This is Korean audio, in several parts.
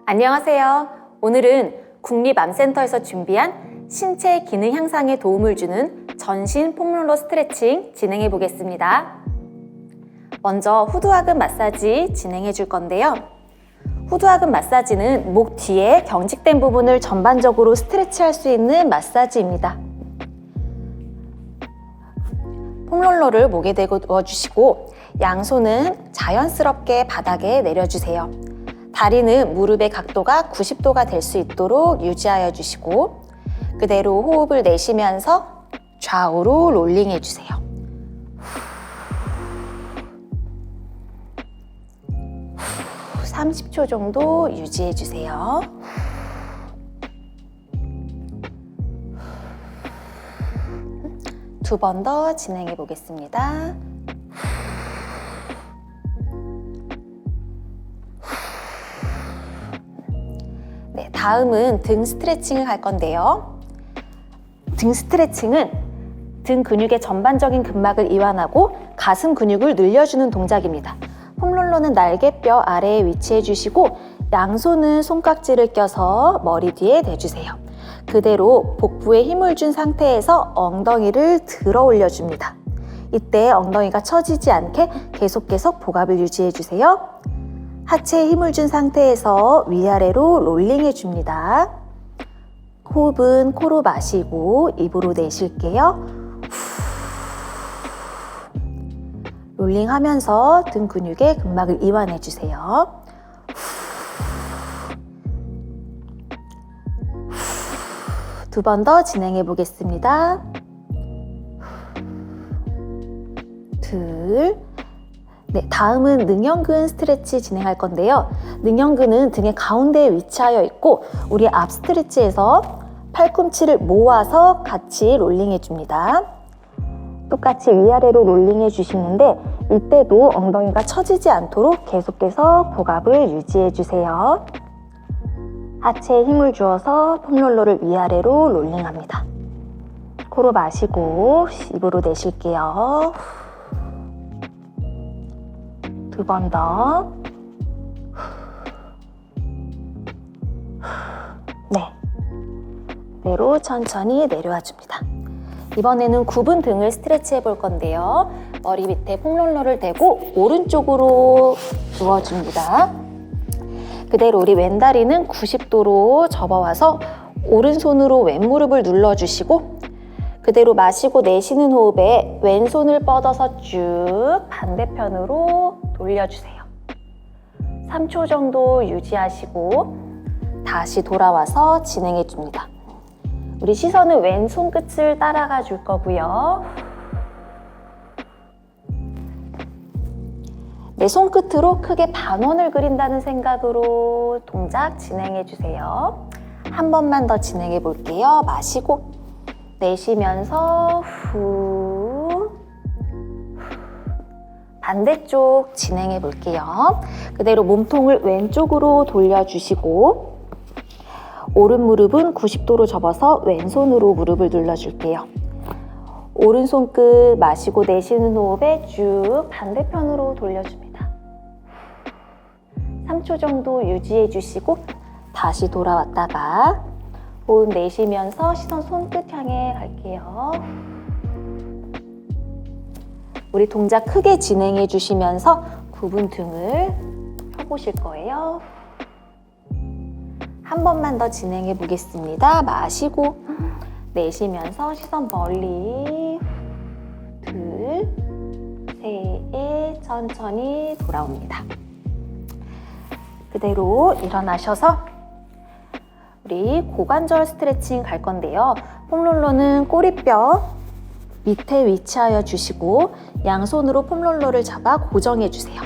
안녕하세요. 오늘은 국립암센터에서 준비한 신체 기능 향상에 도움을 주는 전신 폼롤러 스트레칭 진행해 보겠습니다. 먼저 후두하근 마사지 진행해 줄 건데요. 후두하근 마사지는 목 뒤에 경직된 부분을 전반적으로 스트레치할 수 있는 마사지입니다. 폼롤러를 목에 대고 누워주시고 양손은 자연스럽게 바닥에 내려주세요. 다리는 무릎의 각도가 90도가 될 수 있도록 유지하여 주시고 그대로 호흡을 내쉬면서 좌우로 롤링해 주세요. 30초 정도 유지해 주세요. 두 번 더 진행해 보겠습니다. 네, 다음은 등 스트레칭을 할 건데요. 등 스트레칭은 등 근육의 전반적인 근막을 이완하고 가슴 근육을 늘려주는 동작입니다. 폼롤러는 날개뼈 아래에 위치해 주시고 양손은 손깍지를 껴서 머리 뒤에 대주세요. 그대로 복부에 힘을 준 상태에서 엉덩이를 들어 올려줍니다. 이때 엉덩이가 처지지 않게 계속 복압을 유지해 주세요. 하체에 힘을 준 상태에서 위아래로 롤링해 줍니다. 호흡은 코로 마시고 입으로 내쉴게요. 롤링하면서 등 근육의 근막을 이완해 주세요. 두 번 더 진행해 보겠습니다. 둘. 네, 다음은 능형근 스트레치 진행할 건데요. 능형근은 등의 가운데에 위치하여 있고 우리 앞 스트레치에서 팔꿈치를 모아서 같이 롤링해 줍니다. 똑같이 위아래로 롤링해 주시는데 이때도 엉덩이가 처지지 않도록 계속해서 복압을 유지해 주세요. 하체에 힘을 주어서 폼롤러를 위아래로 롤링합니다. 코로 마시고 입으로 내쉴게요. 두 번 더. 네. 그대로 천천히 내려와 줍니다. 이번에는 굽은 등을 스트레치 해볼 건데요. 머리 밑에 폼롤러를 대고 오른쪽으로 누워줍니다. 그대로 우리 왼다리는 90도로 접어와서 오른손으로 왼무릎을 눌러주시고 그대로 마시고 내쉬는 호흡에 왼손을 뻗어서 쭉 반대편으로 돌려주세요. 3초 정도 유지하시고 다시 돌아와서 진행해 줍니다. 우리 시선은 왼손 끝을 따라가 줄 거고요. 내 손끝으로 크게 반원을 그린다는 생각으로 동작 진행해 주세요. 한 번만 더 진행해 볼게요. 마시고 내쉬면서 후. 반대쪽 진행해 볼게요. 그대로 몸통을 왼쪽으로 돌려주시고 오른 무릎은 90도로 접어서 왼손으로 무릎을 눌러줄게요. 오른손 끝 마시고 내쉬는 호흡에 쭉 반대편으로 돌려줍니다. 3초 정도 유지해 주시고 다시 돌아왔다가 호흡 내쉬면서 시선 손끝 향해 갈게요. 우리 동작 크게 진행해 주시면서 굽은 등을 펴보실 거예요. 한 번만 더 진행해 보겠습니다. 마시고 내쉬면서 시선 멀리 둘, 셋, 천천히 돌아옵니다. 그대로 일어나셔서 우리 고관절 스트레칭 갈 건데요. 폼롤러는 꼬리뼈 밑에 위치하여 주시고 양손으로 폼롤러를 잡아 고정해 주세요.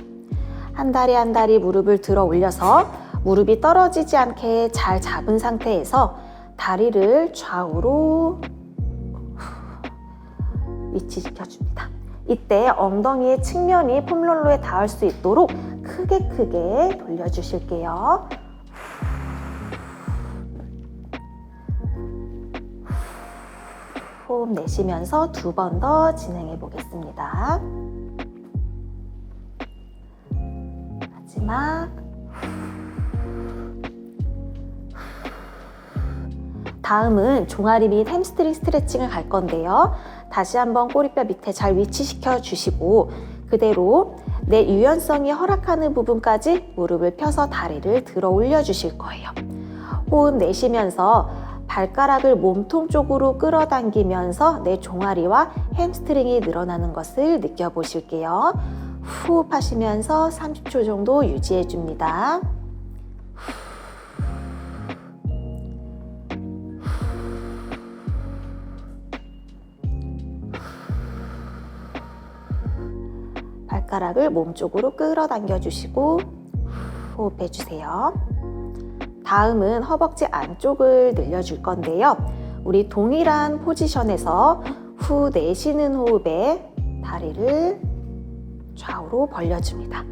한 다리 한 다리 무릎을 들어 올려서 무릎이 떨어지지 않게 잘 잡은 상태에서 다리를 좌우로 위치시켜 줍니다. 이때 엉덩이의 측면이 폼롤러에 닿을 수 있도록 크게 돌려주실게요. 호흡 내쉬면서 두 번 더 진행해 보겠습니다. 마지막. 다음은 종아리 및 햄스트링 스트레칭을 갈 건데요. 다시 한번 꼬리뼈 밑에 잘 위치시켜 주시고 그대로 내 유연성이 허락하는 부분까지 무릎을 펴서 다리를 들어 올려 주실 거예요. 호흡 내쉬면서 발가락을 몸통 쪽으로 끌어당기면서 내 종아리와 햄스트링이 늘어나는 것을 느껴보실게요. 호흡하시면서 30초 정도 유지해 줍니다. 발가락을 몸 쪽으로 끌어당겨 주시고 호흡해 주세요. 다음은 허벅지 안쪽을 늘려줄 건데요. 우리 동일한 포지션에서 후 내쉬는 호흡에 다리를 좌우로 벌려줍니다.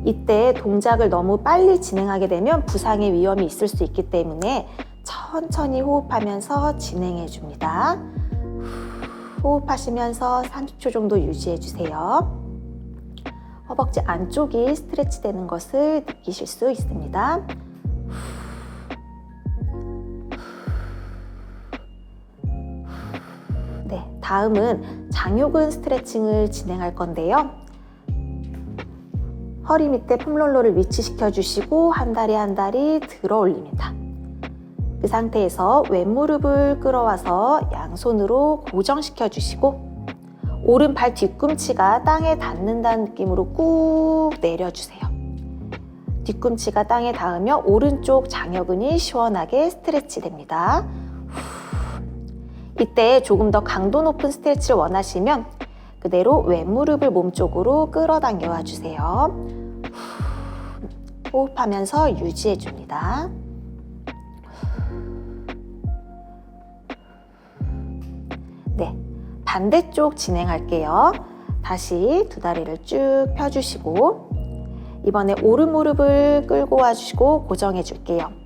이때 동작을 너무 빨리 진행하게 되면 부상의 위험이 있을 수 있기 때문에 천천히 호흡하면서 진행해 줍니다. 호흡하시면서 30초 정도 유지해 주세요. 허벅지 안쪽이 스트레치 되는 것을 느끼실 수 있습니다. 네, 다음은 장요근 스트레칭을 진행할 건데요. 허리 밑에 폼롤러를 위치시켜 주시고 한 다리 한 다리 들어 올립니다. 그 상태에서 왼무릎을 끌어와서 양손으로 고정시켜 주시고 오른발 뒤꿈치가 땅에 닿는다는 느낌으로 꾹 내려주세요. 뒤꿈치가 땅에 닿으면 오른쪽 장요근이 시원하게 스트레치 됩니다. 이때 조금 더 강도 높은 스트레치를 원하시면 그대로 왼무릎을 몸쪽으로 끌어당겨 와 주세요. 호흡하면서 유지해 줍니다. 네, 반대쪽 진행할게요. 다시 두 다리를 쭉 펴주시고 이번에 오른 무릎을 끌고 와주시고 고정해 줄게요.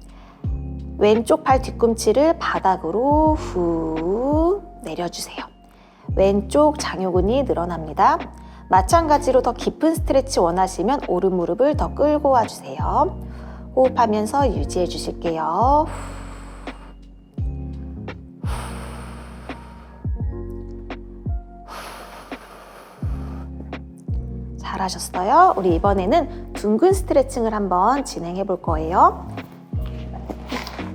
왼쪽 팔 뒤꿈치를 바닥으로 후 내려주세요. 왼쪽 장요근이 늘어납니다. 마찬가지로 더 깊은 스트레치 원하시면 오른 무릎을 더 끌고 와주세요. 호흡하면서 유지해 주실게요. 잘하셨어요. 우리 이번에는 둥근 스트레칭을 한번 진행해 볼 거예요.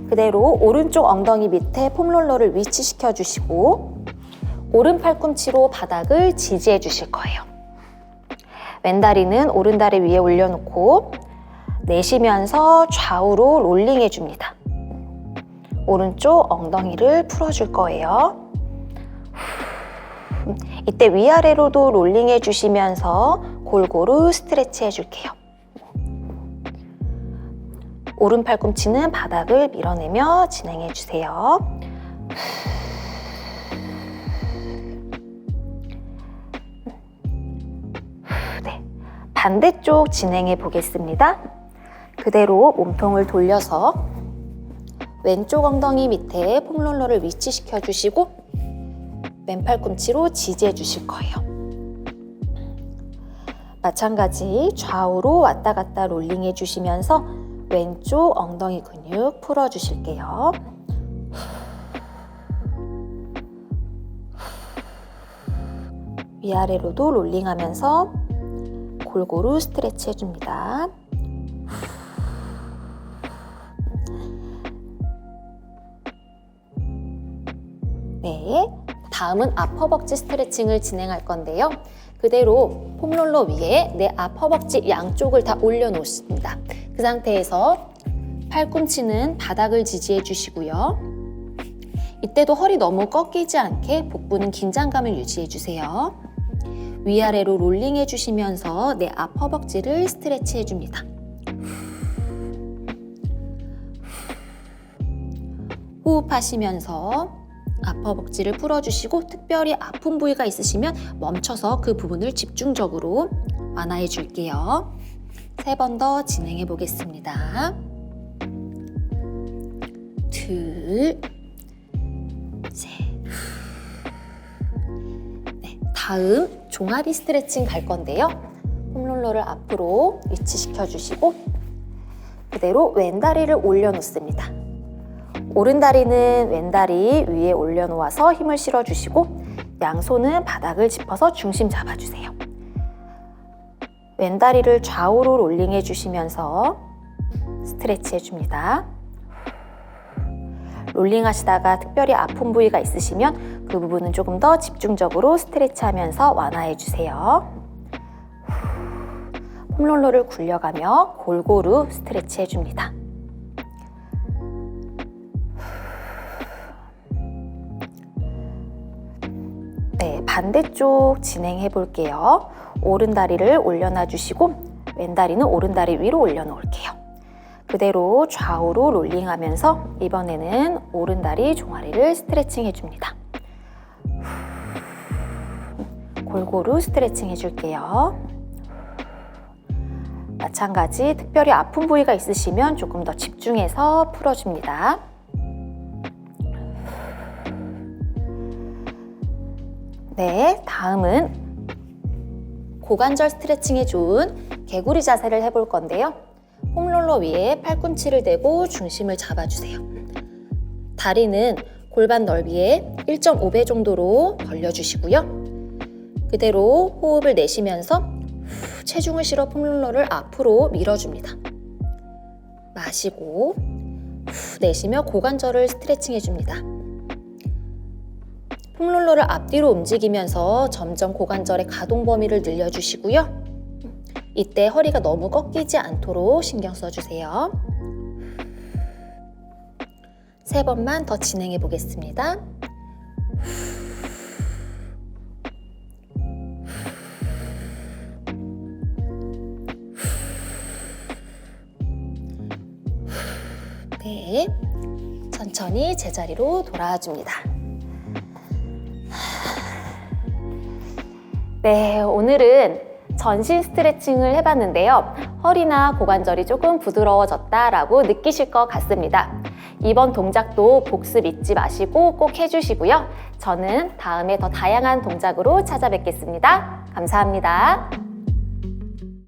그대로 오른쪽 엉덩이 밑에 폼롤러를 위치시켜 주시고 오른 팔꿈치로 바닥을 지지해 주실 거예요. 왼다리는 오른다리 위에 올려놓고 내쉬면서 좌우로 롤링해 줍니다. 오른쪽 엉덩이를 풀어줄 거예요. 이때 위아래로도 롤링해 주시면서 골고루 스트레치 해줄게요. 오른 팔꿈치는 바닥을 밀어내며 진행해 주세요. 네, 반대쪽 진행해 보겠습니다. 그대로 몸통을 돌려서 왼쪽 엉덩이 밑에 폼롤러를 위치시켜 주시고 왼팔꿈치로 지지해 주실 거예요. 마찬가지 좌우로 왔다 갔다 롤링해 주시면서 왼쪽 엉덩이 근육 풀어 주실게요. 위아래로도 롤링하면서 골고루 스트레치 해줍니다. 네, 다음은 앞허벅지 스트레칭을 진행할 건데요. 그대로 폼롤러 위에 내 앞허벅지 양쪽을 다 올려놓습니다. 그 상태에서 팔꿈치는 바닥을 지지해 주시고요. 이때도 허리 너무 꺾이지 않게 복부는 긴장감을 유지해 주세요. 위아래로 롤링해 주시면서 내 앞허벅지를 스트레치 해줍니다. 호흡하시면서 앞허벅지를 풀어주시고 특별히 아픈 부위가 있으시면 멈춰서 그 부분을 집중적으로 완화해 줄게요. 3번 더 진행해 보겠습니다. 둘, 셋. 네, 다음 종아리 스트레칭 갈 건데요. 폼롤러를 앞으로 위치시켜 주시고 그대로 왼다리를 올려놓습니다. 오른다리는 왼다리 위에 올려놓아서 힘을 실어주시고 양손은 바닥을 짚어서 중심 잡아주세요. 왼다리를 좌우로 롤링해 주시면서 스트레치 해줍니다. 롤링 하시다가 특별히 아픈 부위가 있으시면 그 부분은 조금 더 집중적으로 스트레치 하면서 완화해 주세요. 폼롤러를 굴려가며 골고루 스트레치 해줍니다. 네, 반대쪽 진행해 볼게요. 오른다리를 올려놔 주시고 왼다리는 오른다리 위로 올려놓을게요. 그대로 좌우로 롤링하면서 이번에는 오른다리 종아리를 스트레칭 해줍니다. 골고루 스트레칭 해줄게요. 마찬가지 특별히 아픈 부위가 있으시면 조금 더 집중해서 풀어줍니다. 네, 다음은 고관절 스트레칭에 좋은 개구리 자세를 해볼 건데요. 폼롤러 위에 팔꿈치를 대고 중심을 잡아주세요. 다리는 골반 넓이의 1.5배 정도로 벌려주시고요. 그대로 호흡을 내쉬면서 체중을 실어 폼롤러를 앞으로 밀어줍니다. 마시고 내쉬며 고관절을 스트레칭 해줍니다. 폼롤러를 앞뒤로 움직이면서 점점 고관절의 가동 범위를 늘려주시고요. 이때 허리가 너무 꺾이지 않도록 신경 써주세요. 3번만 더 진행해 보겠습니다. 네, 천천히 제자리로 돌아줍니다. 네, 오늘은 전신 스트레칭을 해봤는데요. 허리나 고관절이 조금 부드러워졌다라고 느끼실 것 같습니다. 이번 동작도 복습 잊지 마시고 꼭 해주시고요. 저는 다음에 더 다양한 동작으로 찾아뵙겠습니다. 감사합니다.